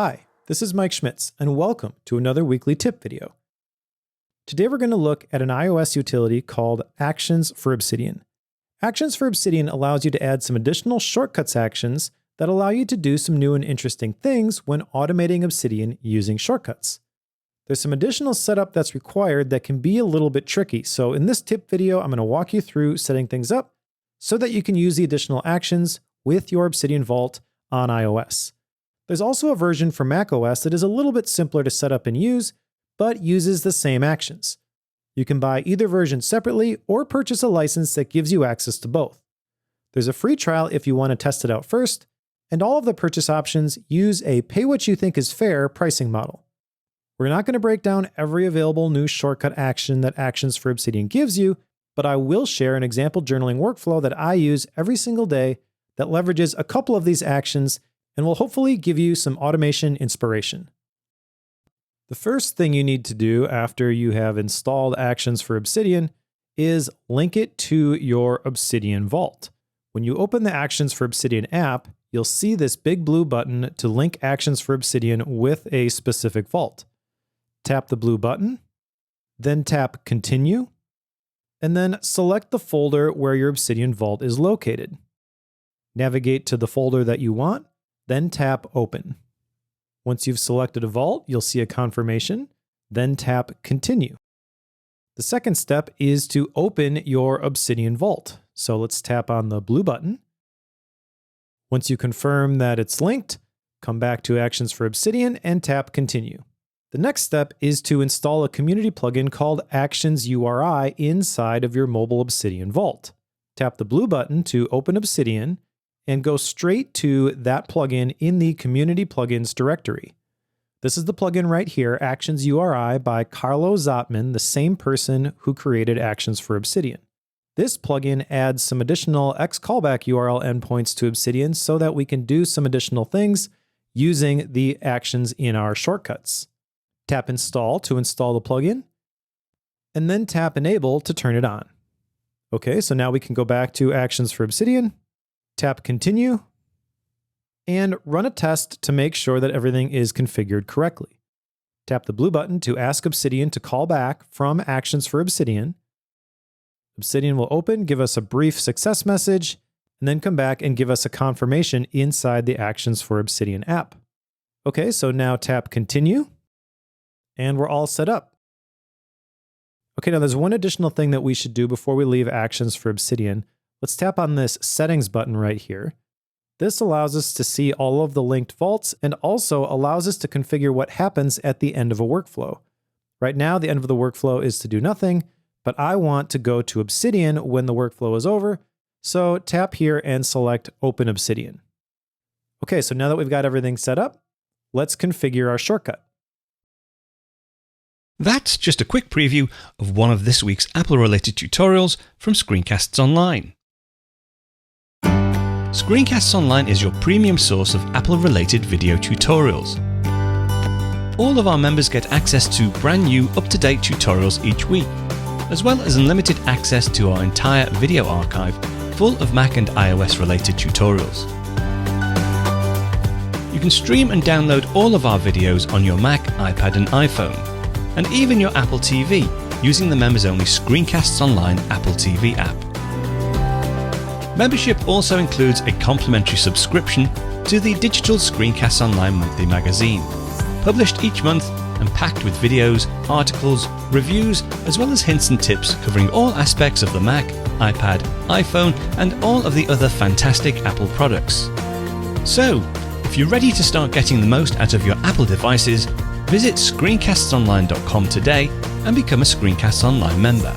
Hi, this is Mike Schmitz, and welcome to another weekly tip video. Today we're going to look at an iOS utility called Actions for Obsidian. Actions for Obsidian allows you to add some additional shortcuts actions that allow you to do some new and interesting things when automating Obsidian using shortcuts. There's some additional setup that's required that can be a little bit tricky, so in this tip video I'm going to walk you through setting things up so that you can use the additional actions with your Obsidian Vault on iOS. There's also a version for macOS that is a little bit simpler to set up and use, but uses the same actions. You can buy either version separately or purchase a license that gives you access to both. There's a free trial if you want to test it out first, and all of the purchase options use a pay what you think is fair pricing model. We're not going to break down every available new shortcut action that Actions for Obsidian gives you, but I will share an example journaling workflow that I use every single day that leverages a couple of these actions and will hopefully give you some automation inspiration. The first thing you need to do after you have installed Actions for Obsidian is link it to your Obsidian Vault. When you open the Actions for Obsidian app, you'll see this big blue button to link Actions for Obsidian with a specific vault. Tap the blue button, then tap Continue, and then select the folder where your Obsidian Vault is located. Navigate to the folder that you want, then tap Open. Once you've selected a vault, you'll see a confirmation, then tap Continue. The second step is to open your Obsidian Vault. So let's tap on the blue button. Once you confirm that it's linked, come back to Actions for Obsidian and tap Continue. The next step is to install a community plugin called Actions URI inside of your mobile Obsidian Vault. Tap the blue button to open Obsidian and go straight to that plugin in the Community Plugins directory. This is the plugin right here, Actions URI by Carlo Zotman, the same person who created Actions for Obsidian. This plugin adds some additional X-callback URL endpoints to Obsidian so that we can do some additional things using the actions in our shortcuts. Tap Install to install the plugin, and then tap Enable to turn it on. Okay, so now we can go back to Actions for Obsidian, tap Continue, and run a test to make sure that everything is configured correctly. Tap the blue button to ask Obsidian to call back from Actions for Obsidian. Obsidian will open, give us a brief success message, and then come back and give us a confirmation inside the Actions for Obsidian app. Okay, so now tap Continue, and we're all set up. Okay, now there's one additional thing that we should do before we leave Actions for Obsidian. Let's tap on this Settings button right here. This allows us to see all of the linked vaults and also allows us to configure what happens at the end of a workflow. Right now, the end of the workflow is to do nothing, but I want to go to Obsidian when the workflow is over, so tap here and select Open Obsidian. Okay, so now that we've got everything set up, let's configure our shortcut. That's just a quick preview of one of this week's Apple-related tutorials from Screencasts Online. Screencasts Online is your premium source of Apple-related video tutorials. All of our members get access to brand new, up-to-date tutorials each week, as well as unlimited access to our entire video archive full of Mac and iOS-related tutorials. You can stream and download all of our videos on your Mac, iPad and iPhone, and even your Apple TV using the members-only Screencasts Online Apple TV app. Membership also includes a complimentary subscription to the digital Screencasts Online monthly magazine, published each month and packed with videos, articles, reviews, as well as hints and tips covering all aspects of the Mac, iPad, iPhone, and all of the other fantastic Apple products. So, if you're ready to start getting the most out of your Apple devices, visit screencastsonline.com today and become a Screencasts Online member.